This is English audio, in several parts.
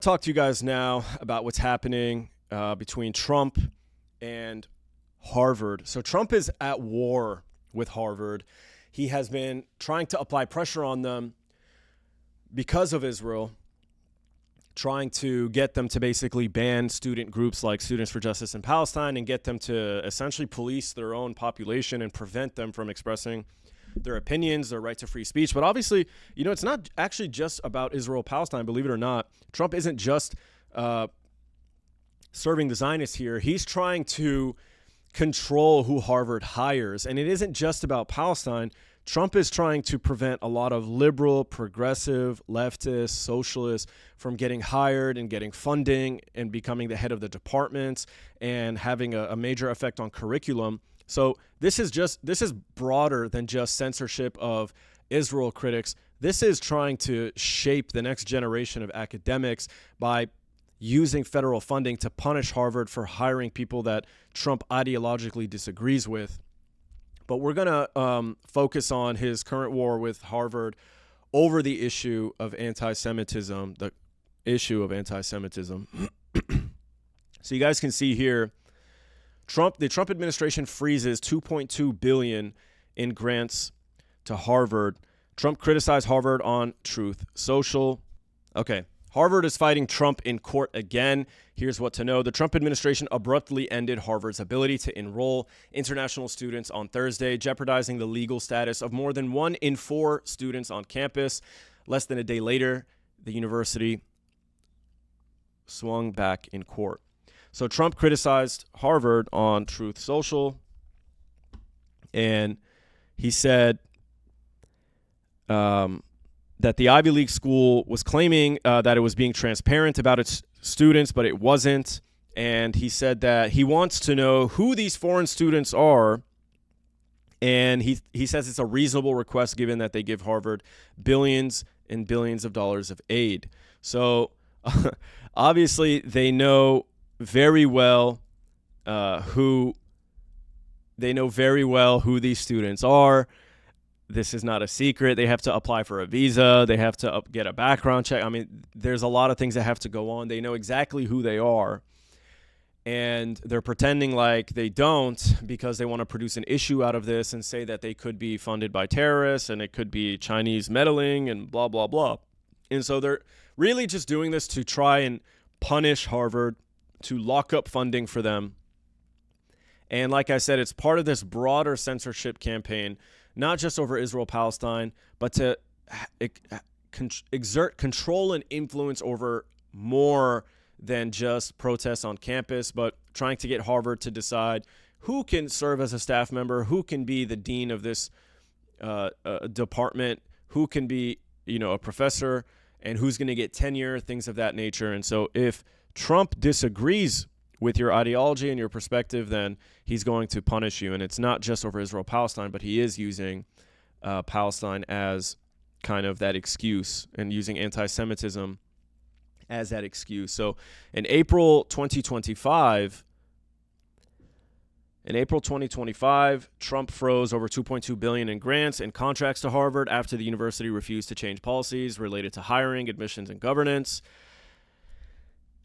Talk to you guys now about what's happening between Trump and Harvard. So Trump is at war with Harvard. He has been trying to apply pressure on them because of Israel, trying to get them to basically ban student groups like Students for Justice in Palestine and get them to essentially police their own population and prevent them from expressing their opinions, their right to free speech. But obviously, it's not actually just about Israel-Palestine, believe it or not. Trump isn't just serving the Zionists here. He's trying to control who Harvard hires. And it isn't just about Palestine. Trump is trying to prevent a lot of liberal, progressive, leftist, socialists from getting hired and getting funding and becoming the head of the departments and having a major effect on curriculum. So this is broader than just censorship of Israel critics. This is trying to shape the next generation of academics by using federal funding to punish Harvard for hiring people that Trump ideologically disagrees with. But we're going to focus on his current war with Harvard over the issue of anti-Semitism, the issue of anti-Semitism. So you guys can see here, the Trump administration freezes $2.2 billion in grants to Harvard. Trump criticized Harvard on Truth Social. Okay, Harvard is fighting Trump in court again. Here's what to know. The Trump administration abruptly ended Harvard's ability to enroll international students on Thursday, jeopardizing the legal status of more than 1 in 4 students on campus. Less than a day later, the university swung back in court. So Trump criticized Harvard on Truth Social, and he said that the Ivy League school was claiming that it was being transparent about its students, but it wasn't. And he said that he wants to know who these foreign students are. And he says it's a reasonable request given that they give Harvard billions and billions of dollars of aid. So obviously they know very well who these students are. This is not a secret. They have to apply for a visa. They have to get a background check. I mean, there's a lot of things that have to go on. They know exactly who they are. And they're pretending like they don't because they want to produce an issue out of this and say that they could be funded by terrorists and it could be Chinese meddling and blah, blah, blah. And so they're really just doing this to try and punish Harvard, to lock up funding for them. And like I said, it's part of this broader censorship campaign, not just over Israel-Palestine, but to exert control and influence over more than just protests on campus, but trying to get Harvard to decide who can serve as a staff member, who can be the dean of this department, who can be, a professor, and who's going to get tenure, things of that nature. And so if Trump disagrees with your ideology and your perspective, then he's going to punish you. And it's not just over Israel-Palestine, but he is using Palestine as kind of that excuse and using anti-Semitism as that excuse. So in April 2025, Trump froze over $2.2 billion in grants and contracts to Harvard after the university refused to change policies related to hiring, admissions, and governance.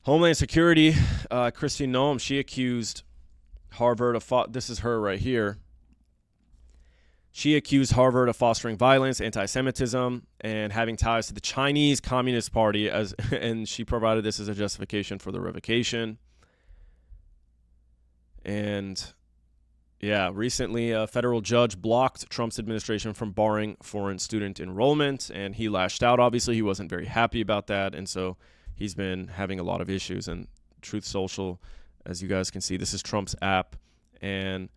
Homeland Security, Kristi Noem, she accused Harvard of, this is her right here. She accused Harvard of fostering violence, anti-Semitism, and having ties to the Chinese Communist Party, and she provided this as a justification for the revocation. And yeah, recently a federal judge blocked Trump's administration from barring foreign student enrollment, and he lashed out. Obviously, he wasn't very happy about that, and so he's been having a lot of issues. And Truth Social, as you guys can see, this is Trump's app. And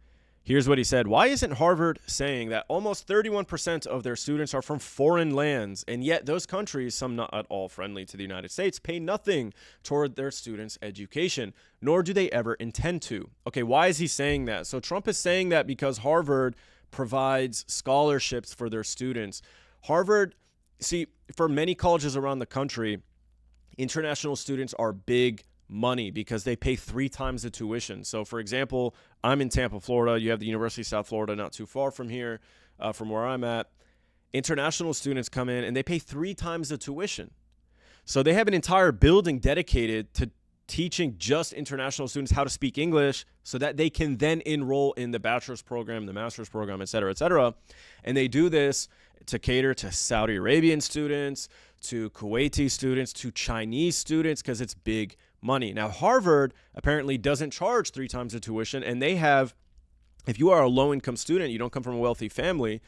here's what he said. Why isn't Harvard saying that almost 31% of their students are from foreign lands, and yet those countries, some not at all friendly to the United States, pay nothing toward their students' education, nor do they ever intend to? Okay, why is he saying that? So Trump is saying that because Harvard provides scholarships for their students. Harvard, see, for many colleges around the country, international students are big money because they pay 3 times the tuition. So, for example, I'm in Tampa, Florida. You have the University of South Florida not too far from here, from where I'm at. International students come in and they pay 3 times the tuition. So they have an entire building dedicated to teaching just international students how to speak English so that they can then enroll in the bachelor's program, the master's program, et cetera, et cetera. And they do this to cater to Saudi Arabian students, to Kuwaiti students, to Chinese students, because it's big money. Now, Harvard apparently doesn't charge 3 times the tuition, and they have, if you are a low-income student, you don't come from a wealthy family,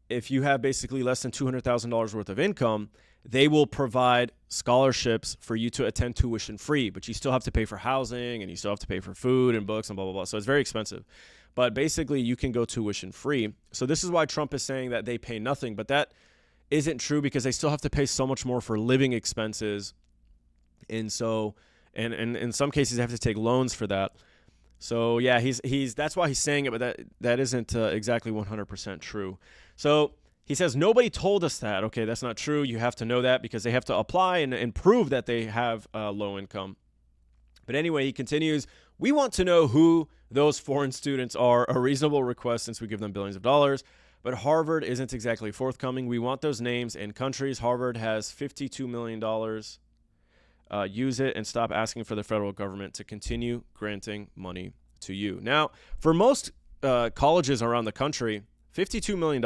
if you have basically less than $200,000 worth of income, they will provide scholarships for you to attend tuition free, but you still have to pay for housing and you still have to pay for food and books and blah, blah, blah. So it's very expensive. But basically, you can go tuition free. So this is why Trump is saying that they pay nothing, but that isn't true because they still have to pay so much more for living expenses. And so, and in some cases, they have to take loans for that. So yeah, he's that's why he's saying it, but that isn't exactly 100% true. So he says, nobody told us that. Okay, that's not true. You have to know that because they have to apply and prove that they have low income. But anyway, he continues, we want to know who those foreign students are, a reasonable request since we give them billions of dollars. But Harvard isn't exactly forthcoming. We want those names and countries. Harvard has $52 million. Use it and stop asking for the federal government to continue granting money to you. Now, for most colleges around the country, $52 million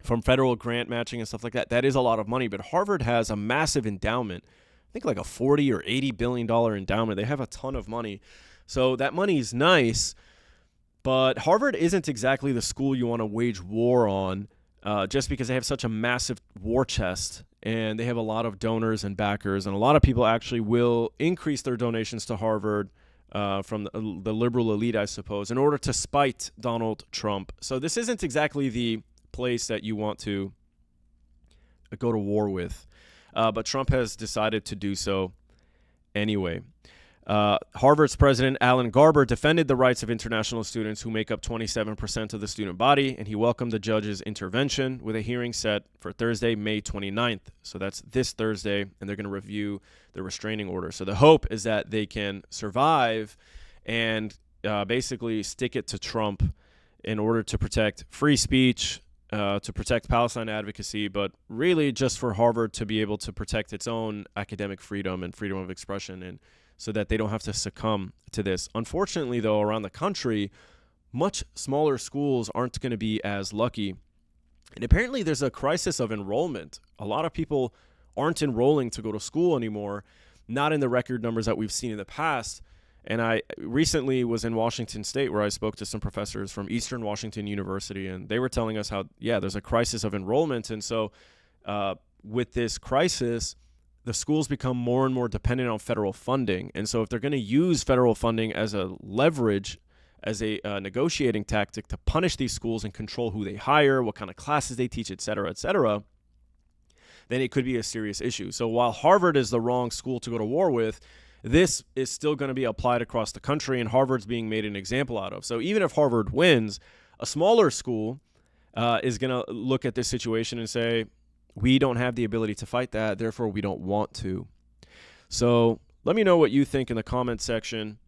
from federal grant matching and stuff like that, that is a lot of money. But Harvard has a massive endowment. I think like a $40 or $80 billion endowment. They have a ton of money. So that money is nice. But Harvard isn't exactly the school you want to wage war on just because they have such a massive war chest and they have a lot of donors and backers. And a lot of people actually will increase their donations to Harvard from the liberal elite, I suppose, in order to spite Donald Trump. So this isn't exactly the place that you want to go to war with. But Trump has decided to do so anyway. Harvard's president, Alan Garber, defended the rights of international students who make up 27% of the student body, and he welcomed the judge's intervention with a hearing set for Thursday, May 29th. So that's this Thursday, and they're going to review the restraining order. So the hope is that they can survive and basically stick it to Trump in order to protect free speech, to protect Palestine advocacy, but really just for Harvard to be able to protect its own academic freedom and freedom of expression, and so that they don't have to succumb to this. Unfortunately, though, around the country, much smaller schools aren't going to be as lucky. And apparently there's a crisis of enrollment. A lot of people aren't enrolling to go to school anymore, not in the record numbers that we've seen in the past. And I recently was in Washington State where I spoke to some professors from Eastern Washington University, and they were telling us how, yeah, there's a crisis of enrollment. And so with this crisis, the schools become more and more dependent on federal funding. And so if they're going to use federal funding as a leverage, as a negotiating tactic to punish these schools and control who they hire, what kind of classes they teach, et cetera, then it could be a serious issue. So while Harvard is the wrong school to go to war with, this is still going to be applied across the country, and Harvard's being made an example out of. So even if Harvard wins, a smaller school is going to look at this situation and say, we don't have the ability to fight that, therefore we don't want to. So let me know what you think in the comment section.